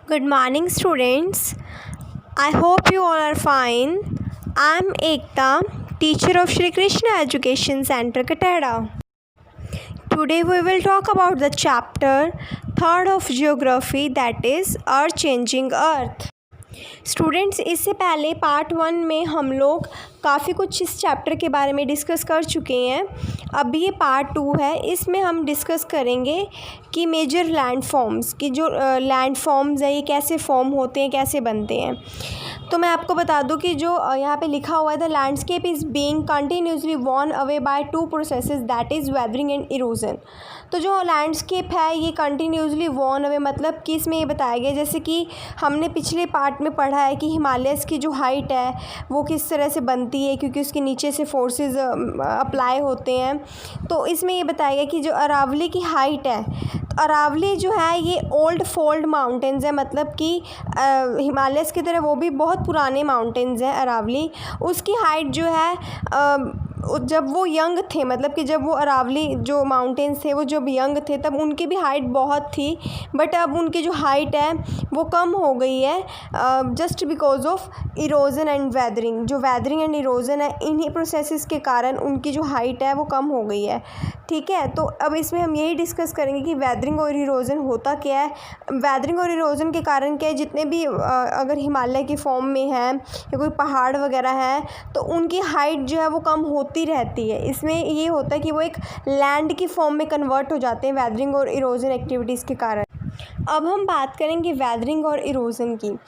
Good morning, students. I hope you all are fine. I am Ekta, teacher of Shri Krishna Education Center, Katara. Today we will talk about the chapter 3rd of Geography, that is Earth Changing Earth. Students, इससे पहले part 1 में हम लोग काफ़ी कुछ इस chapter के बारे में डिस्कस कर चुके हैं। अभी ये पार्ट 2 है, इसमें हम डिस्कस करेंगे कि मेजर लैंड फॉर्म्स की जो लैंड फॉर्म्स है ये कैसे फॉर्म होते हैं, कैसे बनते हैं। तो मैं आपको बता दूं कि जो यहाँ पे लिखा हुआ है, the landscape is being continuously worn away by 2 processes, that is weathering and erosion. तो जो लैंडस्केप है ये कंटिन्यूसली वॉर्न अवे मतलब कि इसमें ये बताया गया, जैसे कि हमने पिछले पार्ट में पढ़ा है कि हिमालयस की जो हाइट है वो किस तरह से बनती है, क्योंकि उसके नीचे से फोर्सेस अप्लाई होते हैं। तो इसमें ये बताया गया कि जो अरावली की हाइट है, तो अरावली जो है ये ओल्ड फोल्ड माउंटेन्स है, मतलब कि हिमालयस की तरह वो भी बहुत पुराने माउंटेन्स हैं अरावली। उसकी हाइट जो है जब वो यंग थे, मतलब कि जब वो अरावली जो माउंटेन्स थे वो जब यंग थे तब उनकी भी हाइट बहुत थी, बट अब उनकी जो हाइट है वो कम हो गई है just because of erosion and weathering. जो वेदरिंग एंड इरोजन है, इन्हीं प्रोसेसेस के कारण उनकी जो हाइट है वो कम हो गई है। ठीक है, तो अब इसमें हम यही डिस्कस करेंगे कि वेदरिंग और इरोजन होता क्या है। वेदरिंग और इरोजन के कारण क्या है, जितने भी अगर हिमालय की फॉर्म में है या कोई पहाड़ वगैरह है तो उनकी हाइट जो है वो कम होती रहती है। इसमें ये होता है कि वो एक लैंड की फॉर्म में कन्वर्ट हो जाते हैं वेदरिंग और इरोजन एक्टिविटीज़ के कारण। अब हम बात करेंगे वेदरिंग और इरोजन की।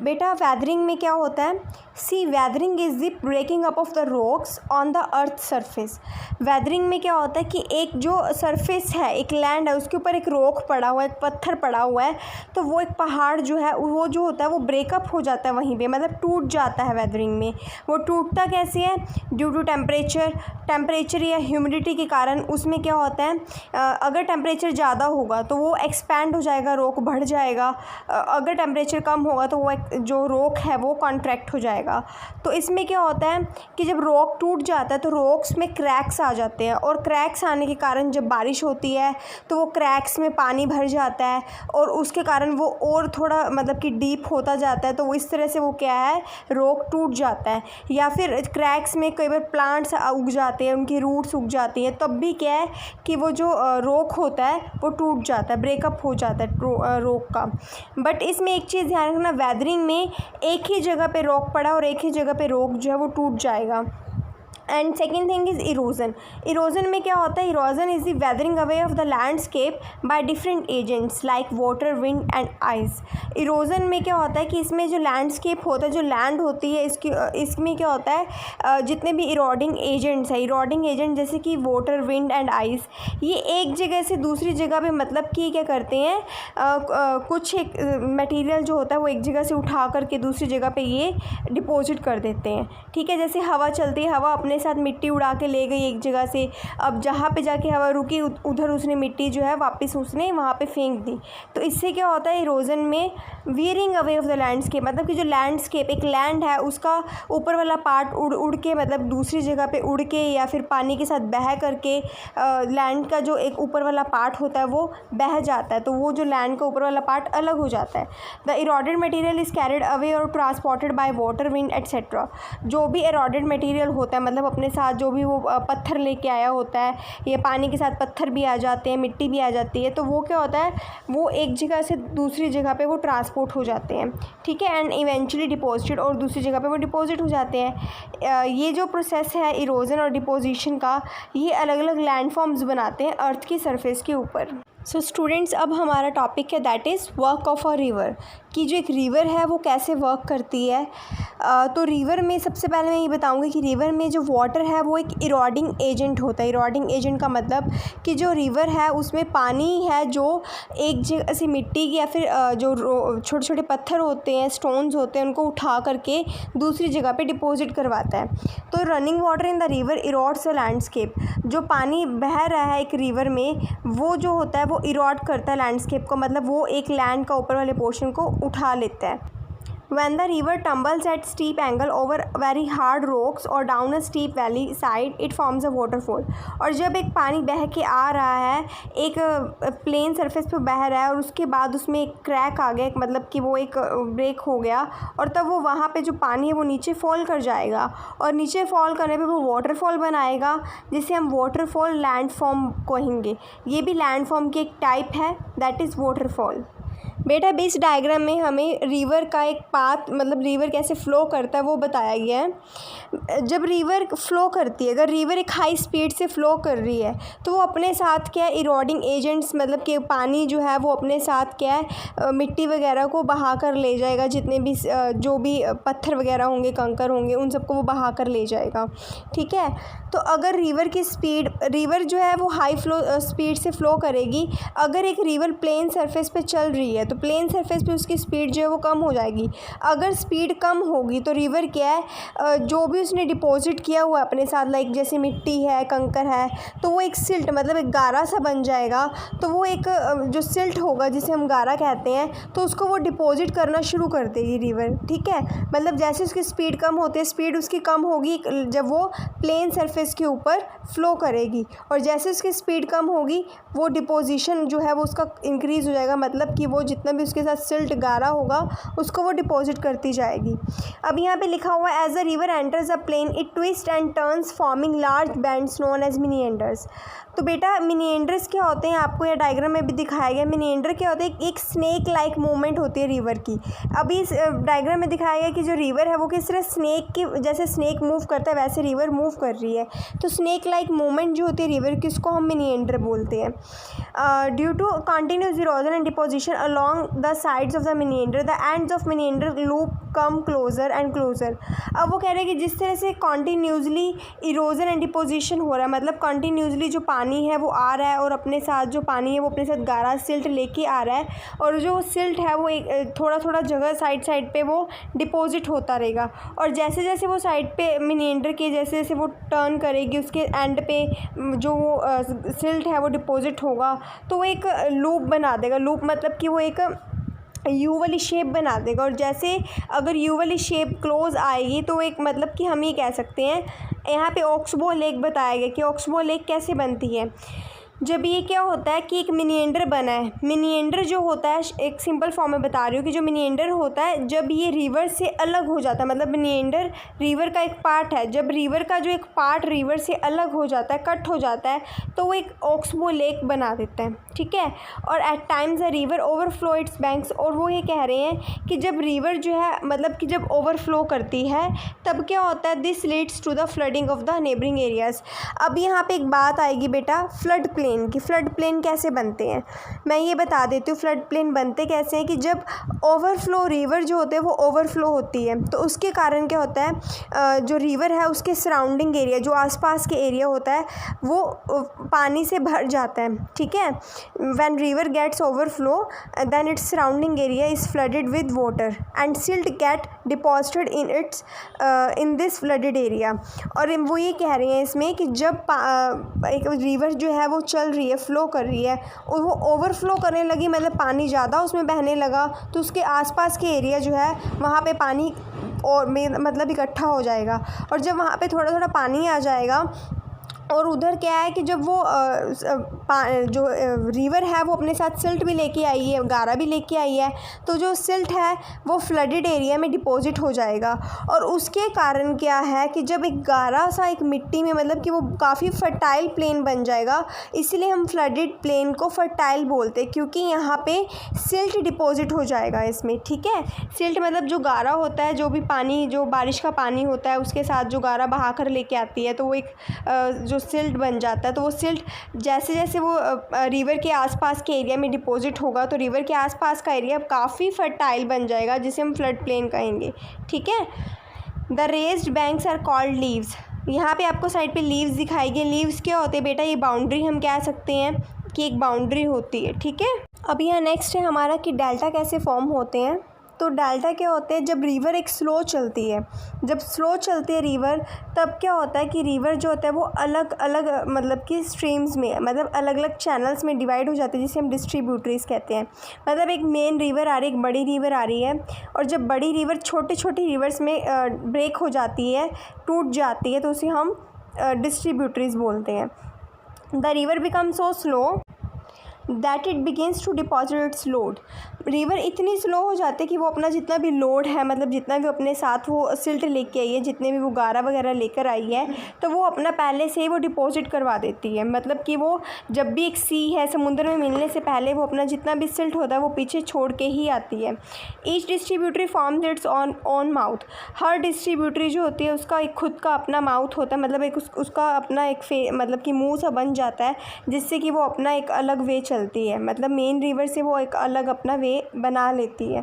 बेटा, वेदरिंग में क्या होता है? See, weathering is the breaking up of the rocks on the earth surface. Weathering में क्या होता है कि एक जो सरफेस है, एक लैंड है, उसके ऊपर एक रॉक पड़ा हुआ है, एक पत्थर पड़ा हुआ है, तो वो एक पहाड़ जो है वो जो होता है वो ब्रेकअप हो जाता है वहीं पे, मतलब टूट जाता है वेदरिंग में। वो टूटता कैसे है? ड्यू टू टेम्परेचर या ह्यूमिडिटी के कारण। उसमें क्या होता है, अगर टेम्परेचर ज़्यादा होगा तो वो एक्सपैंड हो जाएगा, रॉक बढ़ जाएगा। अगर टेम्परेचर कम होगा तो वो जो रॉक है वो कॉन्ट्रैक्ट हो जाएगा। तो इसमें क्या होता है कि जब रॉक टूट जाता है तो रॉक्स में क्रैक्स आ जाते हैं, और क्रैक्स आने के कारण जब बारिश होती है तो वो क्रैक्स में पानी भर जाता है और उसके कारण वो और थोड़ा मतलब कि डीप होता जाता है। तो वो इस तरह से वो क्या है, रॉक टूट जाता है। या फिर क्रैक्स में कई बार प्लांट्स उग जाते हैं, उनकी रूट्स उग जाती हैं, तब भी क्या है कि वो जो रॉक होता है वो टूट जाता है, ब्रेकअप हो जाता है रॉक का। बट इसमें एक चीज़ ध्यान रखना, वेदरिंग में एक ही जगह पे रॉक पड़ा और एक ही जगह पे रॉक जो है वो टूट जाएगा। And second thing is erosion. Erosion में क्या होता है? Erosion is the weathering away of the landscape by different agents like water, wind and ice. Erosion में क्या होता है कि इसमें जो लैंडस्केप होता है, जो लैंड होती है, इसमें क्या होता है, जितने भी इरोडिंग एजेंट्स हैं, इरोडिंग एजेंट जैसे कि वाटर, विंड एंड आइस, ये एक जगह से दूसरी जगह पे मतलब कि क्या करते हैं, कुछ एक मटेरियल जो होता है वो एक जगह से उठा करके दूसरी जगह पे ये डिपॉजिट कर देते हैं। ठीक है, जैसे हवा चलती है, हवा अपने साथ मिट्टी उड़ा के ले गई एक जगह से, अब जहाँ पे जाके हवा रुकी उधर उसने मिट्टी जो है वापस उसने वहाँ पे फेंक दी। तो इससे क्या होता है, इरोजन में wearing away of the landscape, मतलब कि जो लैंडस्केप एक लैंड है उसका ऊपर वाला पार्ट उड़ के मतलब दूसरी जगह पे उड़ के या फिर पानी के साथ बह करके लैंड का जो एक ऊपर वाला पार्ट होता है वो बह जाता है, तो वो जो लैंड का ऊपर वाला पार्ट अलग हो जाता है। The eroded material is carried away और transported by water, wind etcetera. जो भी इरोडेड मटेरियल होता है, मतलब अपने साथ जो भी वो पत्थर लेके आया होता है, या पानी के साथ पत्थर भी आ जाते हैं, मिट्टी भी आ जाती है, तो वो क्या होता है, वो एक जगह से दूसरी जगह पे वो ट्रांसपोर्ट हो जाते हैं। ठीक है, एंड इवेंचुअली डिपॉजिटेड, और दूसरी जगह पे वो डिपॉजिट हो जाते हैं। ये जो प्रोसेस है इरोजन और डिपोजिशन का, ये अलग अलग लैंडफॉर्म्स बनाते हैं अर्थ की सरफेस के ऊपर। सो स्टूडेंट्स, अब हमारा टॉपिक है that is work of a river, कि जो एक रिवर है वो कैसे वर्क करती है। तो रिवर में सबसे पहले मैं ये बताऊंगी कि रिवर में जो वाटर है वो एक इरोडिंग एजेंट होता है। इरोडिंग एजेंट का मतलब कि जो रिवर है उसमें पानी है जो एक जगह से मिट्टी की या फिर जो छोटे छोटे पत्थर होते हैं, स्टोन्स होते हैं, उनको उठा करके दूसरी जगह पे डिपॉजिट करवाता है। तो running water in the river erodes the landscape. जो पानी बह रहा है एक रिवर में, वो जो होता है वो इरोड करता है लैंडस्केप को, मतलब वो एक लैंड का ऊपर वाले पोर्शन को उठा लेता है। When the river tumbles at steep angle over very hard rocks or down a steep valley side, it forms a waterfall. और जब एक पानी बह के आ रहा है, एक प्लेन सरफेस पे बह रहा है और उसके बाद उसमें एक क्रैक आ गया, मतलब कि वो एक ब्रेक हो गया, और तब वो वहाँ पे जो पानी है वो नीचे फॉल कर जाएगा, और नीचे फॉल करने पे वो वाटरफॉल बनाएगा, जिसे हम वाटरफॉल लैंडफॉर्म कहेंगे। ये भी लैंडफॉर्म की एक टाइप है, दैट इज़ वाटरफॉल। बेटा बेस डायग्राम में हमें रिवर का एक पाथ, मतलब रिवर कैसे फ़्लो करता है वो बताया गया है। जब रिवर फ़्लो करती है, अगर रिवर एक हाई स्पीड से फ़्लो कर रही है तो वो अपने साथ क्या है, इरोडिंग एजेंट्स, मतलब कि पानी जो है वो अपने साथ क्या है, मिट्टी वगैरह को बहा कर ले जाएगा, जितने भी जो भी पत्थर वगैरह होंगे, कंकर होंगे, उन सबको वो बहा कर ले जाएगा। ठीक है, तो अगर रिवर की स्पीड, रिवर जो है वो हाई फ्लो स्पीड से फ़्लो करेगी। अगर एक रिवर प्लेन सरफेस पे चल रही है तो प्लेन सरफेस पे उसकी स्पीड जो है वो कम हो जाएगी। अगर स्पीड कम होगी तो रिवर क्या है, जो भी उसने डिपॉजिट किया हुआ है अपने साथ, लाइक जैसे मिट्टी है, कंकर है, तो वो एक सिल्ट, मतलब एक गारा सा बन जाएगा। तो वो एक जो सिल्ट होगा जिसे हम गारा कहते हैं, तो उसको वो डिपॉजिट करना शुरू कर देगी रिवर। ठीक है, मतलब जैसे उसकी स्पीड कम होती है, स्पीड उसकी कम होगी जब वो प्लेन सरफेस के ऊपर फ़्लो करेगी, और जैसे उसकी स्पीड कम होगी वो डिपोजिशन जो है वो उसका इंक्रीज़ हो जाएगा, मतलब कि वो जितना भी उसके साथ सिल्ट गारा होगा उसको वो डिपॉजिट करती जाएगी। अब यहाँ पे लिखा हुआ है, as a river enters a plain it twist and turns forming large bends known as meanders. तो बेटा मिनिएंडर्स क्या होते हैं, आपको यह डायग्राम में भी दिखाया गया। मिनिएंडर क्या होते हैं, एक स्नेक लाइक मूवमेंट होती है रिवर की। अभी इस डायग्राम में दिखाया गया कि जो रिवर है वो किस तरह स्नेक की, जैसे स्नेक मूव करता है वैसे रिवर मूव कर रही है। तो स्नेक लाइक मूवमेंट जो होती है रिवर की, उसको हम मिनिएंडर बोलते हैं। Due to continuous erosion and deposition along the sides of the meander, the ends of meander loop come closer and closer. अब वो कह रहे हैं कि जिस तरह से कॉन्टीन्यूसली इरोजन एंड डिपोजिशन हो रहा है, मतलब कॉन्टीन्यूसली जो पानी है वो आ रहा है और अपने साथ जो पानी है वो अपने साथ गारा सिल्ट लेके आ रहा है, और जो सिल्ट है वो एक थोड़ा थोड़ा जगह साइड साइड पे वो डिपॉजिट होता रहेगा। और जैसे जैसे वो साइड पे मिनिएंडर के जैसे जैसे वो टर्न करेगी, उसके एंड पे जो सिल्ट है वो डिपॉजिट होगा, तो वो एक लूप बना देगा। लूप मतलब कि वो एक यू वाली शेप बना देगा, और जैसे अगर यू वाली शेप क्लोज आएगी तो एक, मतलब कि हम ये कह सकते हैं, यहाँ पे ऑक्सबो लेक बताया गया कि ऑक्सबो लेक कैसे बनती है। जब ये क्या होता है कि एक मिनिएंडर बना है, मिनिएंडर जो होता है, एक सिंपल फॉर्म में बता रही हूँ कि जो मिनिएंडर होता है जब ये रिवर से अलग हो जाता है, मतलब मिनिएंडर रिवर का एक पार्ट है, जब रिवर का जो एक पार्ट रिवर से अलग हो जाता है, कट हो जाता है, तो वो एक ऑक्सबो लेक बना देता है। ठीक है, और at times the river overflow its banks, और वो ये कह रहे हैं कि जब रिवर जो है, मतलब कि जब ओवरफ्लो करती है तब क्या होता है, this leads to the flooding of the neighbouring areas. अब यहाँ पे एक बात आएगी बेटा फ्लड प्लेन की। फ्लड प्लेन कैसे बनते हैं मैं ये बता देती हूँ। फ्लड प्लेन बनते कैसे हैं कि जब ओवरफ्लो, रिवर जो होते हैं वो ओवरफ्लो होती है, तो उसके कारण क्या होता है, जो रिवर है उसके सराउंडिंग एरिया, जो आसपास के एरिया होता है वो पानी से भर जाता है। ठीक है, when river gets overflow then its surrounding area is flooded with water and silt get deposited in this flooded area. और वो ये कह रहे हैं इसमें कि जब एक रिवर जो है वो चल रही है, फ्लो कर रही है, और वो ओवरफ्लो करने लगी, मतलब पानी ज़्यादा उसमें बहने लगा, तो उसके आसपास के एरिया जो है वहाँ पे पानी और मतलब इकट्ठा हो जाएगा। और जब वहाँ पे थोड़ा थोड़ा पानी आ जाएगा, और उधर क्या है कि जब वो जो रिवर है वो अपने साथ सिल्ट भी लेके आई है, गारा भी लेके आई है, तो जो सिल्ट है वो फ्लडेड एरिया में डिपॉजिट हो जाएगा। और उसके कारण क्या है कि जब एक गारा सा एक मिट्टी में, मतलब कि वो काफ़ी फर्टाइल प्लेन बन जाएगा, इसीलिए हम फ्लडेड प्लेन को फर्टाइल बोलते हैं, क्योंकि यहाँ पे सिल्ट डिपॉजिट हो जाएगा इसमें। ठीक है, सिल्ट मतलब जो गारा होता है, जो भी पानी, जो बारिश का पानी होता है उसके साथ जो गारा बहा कर लेके आती है, तो वो एक जो सिल्ट बन जाता है। तो वो सिल्ट जैसे जैसे वो रिवर के आसपास के एरिया में डिपॉजिट होगा, तो रिवर के आसपास का एरिया काफ़ी फर्टाइल बन जाएगा, जिसे हम फ्लड प्लेन कहेंगे। ठीक है, the raised banks are called levees. यहाँ पे आपको साइड पे लीव्स दिखाई गई। लीव्स क्या होते हैं बेटा, ये बाउंड्री हम कह सकते हैं कि एक बाउंड्री होती है। ठीक है, अब यहाँ नेक्स्ट है हमारा कि डेल्टा कैसे फॉर्म होते हैं। तो डेल्टा क्या होते हैं, जब रिवर एक स्लो चलती है, जब स्लो चलती है रिवर, तब क्या होता है कि रिवर जो होता है वो अलग अलग मतलब कि स्ट्रीम्स में, मतलब अलग अलग चैनल्स में डिवाइड हो जाती है, जिसे हम डिस्ट्रीब्यूटरीज कहते हैं। मतलब एक मेन रिवर आ रही है, एक बड़ी रिवर आ रही है, और जब बड़ी रिवर छोटी छोटी रिवर्स में ब्रेक हो जाती है, टूट जाती है, तो उसे हम डिस्ट्रीब्यूटरीज बोलते हैं। The river become so slow that it begins to deposit its load. River इतनी स्लो हो जाती है कि वो अपना जितना भी लोड है, मतलब जितना भी अपने साथ वो सिल्ट लेके आई है, जितने भी वो गारा वगैरह लेकर आई है, तो वो अपना पहले से ही वो डिपॉजिट करवा देती है। मतलब कि वो जब भी एक सी है, समुद्र में मिलने से पहले वो अपना जितना भी सिल्ट होता है वो पीछे छोड़ के ही आती है। Each distributary forms it's on mouth. Her distributary जो होती है उसका एक खुद का अपना माउथ होता है, मतलब एक उसका अपना एक मतलब कि मुँह सा बन जाता है, जिससे कि वो अपना एक अलग वे चलती है। मतलब मेन रिवर से वो एक अलग अपना वे बना लेती है।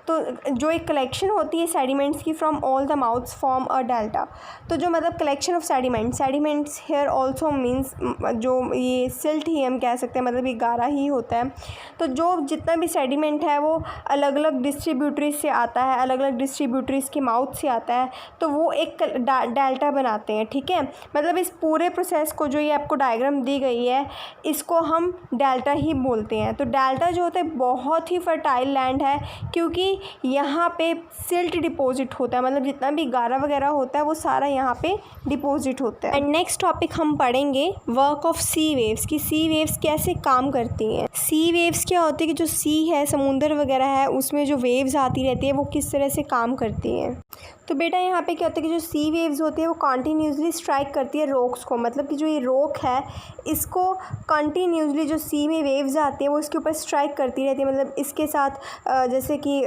तो जो एक कलेक्शन होती है सेडिमेंट्स की from all the mouths form a delta. तो जो मतलब collection of sediments here also means, जो ये सिल्ट ही हम कह सकते हैं, मतलब ये गारा ही होता है। तो जो जितना भी सेडिमेंट है वो अलग अलग डिस्ट्रीब्यूटरीज से आता है, अलग अलग डिस्ट्रीब्यूटरीज के माउथ से आता है, तो वो एक डेल्टा बनाते हैं। ठीक है, मतलब इस पूरे प्रोसेस को, जो ये आपको डायग्राम दी गई है, इसको हम डेल्टा ही बोलते हैं। तो डेल्टा जो होता है बहुत ही फर्टाइल लैंड है, क्योंकि यहाँ पे सिल्ट डिपॉजिट होता है, मतलब जितना भी गारा वगैरह होता है वो सारा यहाँ पे डिपॉजिट होता है। एंड नेक्स्ट टॉपिक हम पढ़ेंगे वर्क ऑफ सी वेव्स, कि सी वेव्स कैसे काम करती हैं। सी वेव्स क्या होती है कि जो सी है, समुंदर वगैरह है, उसमें जो वेव्स आती रहती है वो किस तरह से काम करती हैं। तो बेटा यहाँ पे क्या होता है कि जो सी वेव्स होती है वो कंटिन्यूसली स्ट्राइक करती है रॉक्स को। मतलब कि जो ये रॉक है, इसको कंटिन्यूसली जो सी में वेव्स आती हैं वो इसके ऊपर स्ट्राइक करती रहती है। मतलब इसके साथ जैसे कि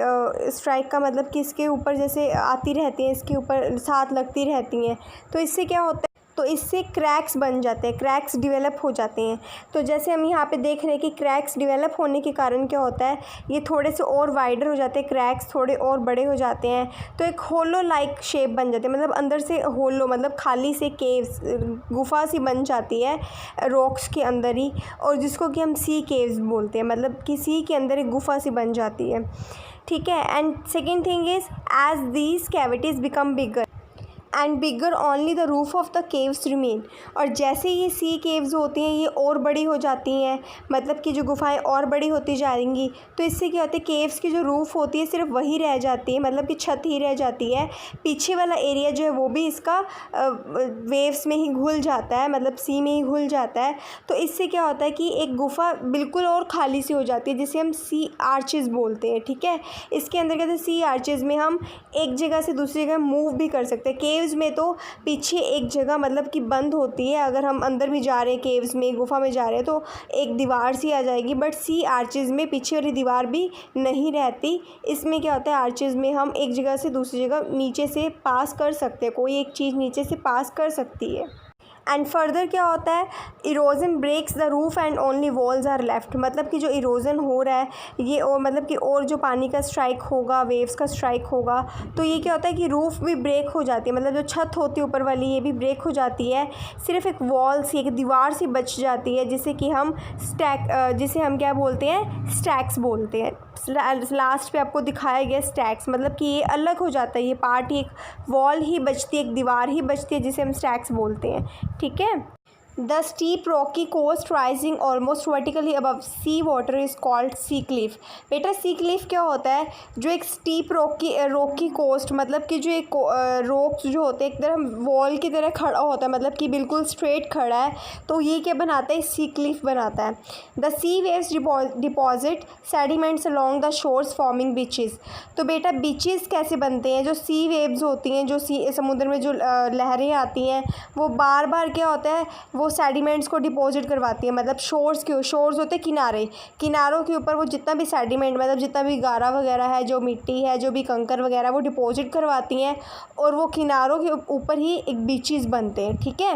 स्ट्राइक का मतलब कि इसके ऊपर जैसे आती रहती हैं, इसके ऊपर साथ लगती रहती हैं। तो इससे क्या होता है, तो इससे क्रैक्स बन जाते हैं, क्रैक्स डेवलप हो जाते हैं। तो जैसे हम यहाँ पे देख रहे हैं कि क्रैक्स डेवलप होने के कारण क्या होता है, ये थोड़े से और वाइडर हो जाते हैं, क्रैक्स थोड़े और बड़े हो जाते हैं, तो एक होलो लाइक शेप बन जाती है। मतलब अंदर से होलो, मतलब खाली से केव्स, गुफा सी बन जाती है रॉक्स के अंदर ही, और जिसको कि हम सी केव्स बोलते हैं। मतलब कि सी के अंदर एक गुफा सी बन जाती है। ठीक है, and second thing is as these cavities become bigger and bigger only the roof of the caves remain. और जैसे ये सी केव्स होती हैं ये और बड़ी हो जाती हैं, मतलब कि जो गुफाएं और बड़ी होती जाएंगी, तो इससे क्या होता है, केव्स की जो रूफ होती है सिर्फ वही रह जाती है, मतलब कि छत ही रह जाती है। पीछे वाला एरिया जो है वो भी इसका वेव्स में ही घुल जाता है, मतलब सी में ही घुल जाता है। तो इससे क्या होता है कि एक गुफा बिल्कुल और खाली सी हो जाती है, जिसे हम सी आर्चेस बोलते हैं। ठीक है, इसके अंदर कहते हैं सी आर्चेस में हम एक जगह से दूसरी जगह मूव भी कर सकते हैं। केव्स में तो पीछे एक जगह मतलब कि बंद होती है, अगर हम अंदर भी जा रहे हैं, केव्स में, गुफा में जा रहे हैं, तो एक दीवार सी आ जाएगी। बट सी आर्चेस में पीछे वाली दीवार भी नहीं रहती। इसमें क्या होता है, आर्चेस में हम एक जगह से दूसरी जगह नीचे से पास कर सकते हैं, कोई एक चीज़ नीचे से पास कर सकती है। एंड फर्दर क्या होता है, erosion breaks the roof and only walls are left. मतलब कि जो इरोजन हो रहा है ये, और मतलब कि और जो पानी का स्ट्राइक होगा, वेव्स का स्ट्राइक होगा, तो ये क्या होता है कि रूफ भी ब्रेक हो जाती है, मतलब जो छत होती है ऊपर वाली ये भी ब्रेक हो जाती है। सिर्फ एक वॉल सी, एक दीवार सी बच जाती है, जिसे कि हम जिसे हम क्या बोलते हैं, स्टैक्स बोलते हैं। लास्ट पे आपको दिखाया गया स्टैक्स, मतलब कि ये अलग हो जाता है, ये पार्ट ही, एक वॉल ही बचती है, एक दीवार ही बचती है, जिसे हम स्टैक्स बोलते हैं। ठीक है, the steep rocky coast rising almost vertically above sea water is called sea cliff. बेटा सी क्लिफ क्या होता है, जो एक स्टीप रॉकी कोस्ट, मतलब कि जो एक रॉक्स जो होते हैं एक तरह वॉल की तरह खड़ा होता है, मतलब कि बिल्कुल स्ट्रेट खड़ा है, तो ये क्या बनाता है, सी क्लिफ बनाता है। The sea waves deposit sediments along the shores forming beaches. तो बेटा बीचेस कैसे बनते हैं, जो सी वेव्स होती हैं, जो समुद्र में जो लहरें आती हैं, वो बार बार क्या होता है, वो सेडिमेंट्स को डिपॉजिट करवाती है। मतलब शोर्स होते हैं किनारे, किनारों के ऊपर वो जितना भी सेडिमेंट, मतलब जितना भी गारा वगैरह है, जो मिट्टी है, जो भी कंकर वगैरह, वो डिपॉजिट करवाती हैं, और वो किनारों के ऊपर ही एक बीचेस बनते हैं। ठीक है,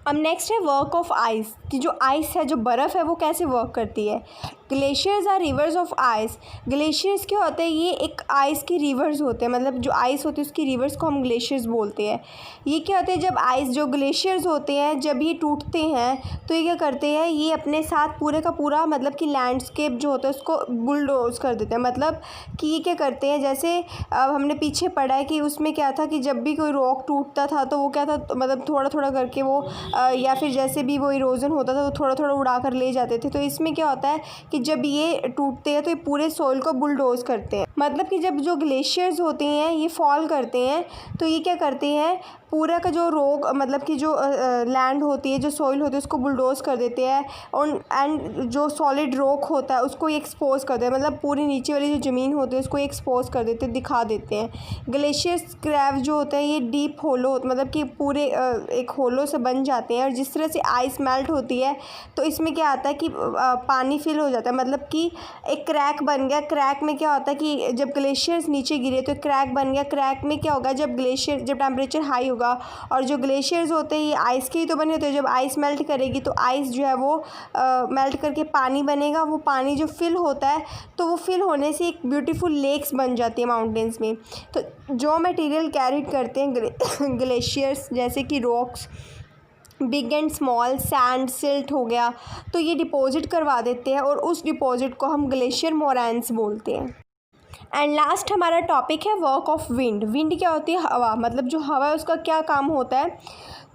अब नेक्स्ट है वर्क ऑफ आइस, कि जो आइस है, जो बर्फ़ है, वो कैसे वर्क करती है। Glaciers are rivers of ice. Glaciers क्या होते हैं, ये एक आइस की रिवर्स होते हैं, मतलब जो आइस होती है उसकी रिवर्स को हम ग्लेशियर्स बोलते हैं। ये क्या होते हैं, जब आइस जो ग्लेशियर्स होते हैं जब ये टूटते हैं तो ये क्या करते हैं, ये अपने साथ पूरे का पूरा मतलब कि लैंडस्केप जो होता है उसको बुलडोज कर देते हैं। मतलब कि ये क्या करते हैं, जैसे अब हमने पीछे पढ़ा है कि उसमें क्या था कि जब भी कोई रॉक टूटता था तो वो क्या था, मतलब थोड़ा थोड़ा करके वो या फिर जैसे भी वो इरोजन होता था वो थोड़ा थोड़ा उड़ा कर ले जाते थे। तो इसमें क्या होता है कि जब ये टूटते हैं तो ये पूरे सॉइल को बुलडोज करते हैं। मतलब कि जब जो ग्लेशियर्स होते हैं ये फॉल करते हैं तो ये क्या करते हैं, पूरा का जो रॉक मतलब कि जो लैंड होती है, जो सॉइल होती है उसको बुलडोज कर देते हैं और एंड जो सॉलिड रॉक होता है उसको ये एक्सपोज कर देते हैं। मतलब पूरी नीचे वाली जो ज़मीन होती है उसको एक्सपोज कर देते हैं, दिखा देते हैं। ग्लेशियर्स क्रैव जो होता है ये डीप होलो मतलब कि पूरे एक होलो से बन जाते हैं। और जिस तरह से आइस मेल्ट होती है तो इसमें क्या आता है कि पानी फिल हो जाता है, मतलब कि एक क्रैक बन गया। क्रैक में क्या होता है कि जब ग्लेशियर्स नीचे गिरे तो क्रैक बन गया। क्रैक में क्या होगा, जब टेम्परेचर हाई होगा और जो ग्लेशियर्स होते हैं ये आइस के ही तो बने होते हैं, जब आइस मेल्ट करेगी तो आइस जो है वो मेल्ट करके पानी बनेगा। वो पानी जो फिल होता है तो वो फिल होने से एक ब्यूटीफुल लेक्स बन जाती है माउंटेन्स में। तो जो मटेरियल कैरी करते हैं ग्लेशियर्स जैसे कि rocks, big and small, sand, silt हो गया, तो ये डिपॉजिट करवा देते हैं और उस डिपॉजिट को हम ग्लेशियर मोरैंस बोलते हैं। एंड लास्ट हमारा टॉपिक है वर्क ऑफ विंड। विंड क्या होती है, हवा। मतलब जो हवा है उसका क्या काम होता है।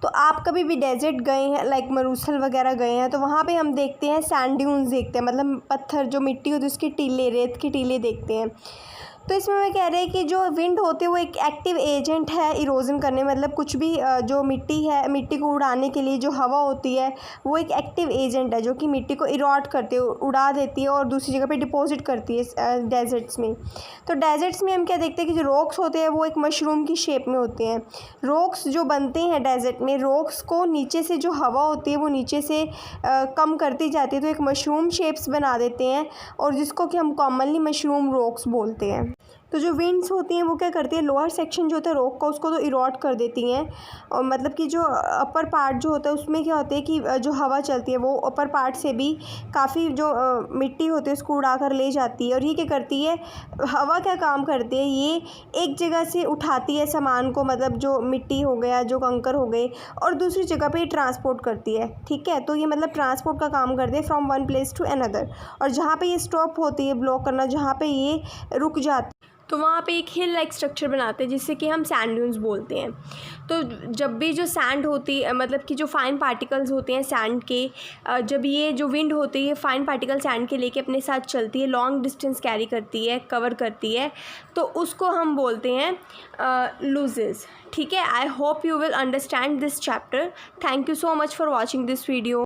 तो आप कभी भी डेजर्ट गए हैं, लाइक मरूस्थल वगैरह गए हैं, तो वहाँ पे हम देखते हैं सैंड ड्यून्स देखते हैं, मतलब पत्थर जो मिट्टी होती है उसकी टीले, रेत की टीले देखते हैं। तो इसमें मैं कह रहे हैं कि जो विंड होती है वो एक एक्टिव एजेंट है इरोजन करने, मतलब कुछ भी जो मिट्टी है, मिट्टी को उड़ाने के लिए जो हवा होती है वो एक एक्टिव एजेंट है जो कि मिट्टी को इरोड करती है, उड़ा देती है और दूसरी जगह पे डिपॉजिट करती है डेजर्ट्स में। तो डेजर्ट्स में हम क्या देखते हैं कि जो रॉक्स होते हैं वो एक मशरूम की शेप में होते हैं। रॉक्स जो बनते हैं डेजर्ट में, रॉक्स को नीचे से जो हवा होती है वो नीचे से कम करती जाती है तो एक मशरूम शेप्स बना देते हैं और जिसको कि हम कॉमनली मशरूम रॉक्स बोलते हैं। तो जो विंड्स होती हैं वो क्या करती है, लोअर सेक्शन जो होता है रॉक का उसको तो इरोड कर देती हैं और मतलब कि जो अपर पार्ट जो होता है उसमें क्या होता है कि जो हवा चलती है वो अपर पार्ट से भी काफ़ी जो मिट्टी होती है उसको उड़ा कर ले जाती है। और ये क्या करती है, हवा क्या काम करती है, ये एक जगह से उठाती है सामान को, मतलब जो मिट्टी हो गया, जो कंकर हो गए, और दूसरी जगह पे ट्रांसपोर्ट करती है। ठीक है, तो ये मतलब ट्रांसपोर्ट का काम करती है from one place to another. और जहाँ पे ये स्टॉप होती है, ब्लॉक करना, जहाँ पे ये रुक जाती तो वहाँ पे एक हिल लाइक स्ट्रक्चर बनाते हैं जिससे कि हम सैंड ड्यून्स बोलते हैं। तो जब भी जो सैंड होती है, मतलब कि जो फाइन पार्टिकल्स होते हैं सैंड के, जब ये जो विंड होती है फाइन पार्टिकल सैंड के लेके अपने साथ चलती है, लॉन्ग डिस्टेंस कैरी करती है, कवर करती है, तो उसको हम बोलते हैं लूजेस। ठीक है, I hope you will understand this chapter. Thank you so much for watching this video.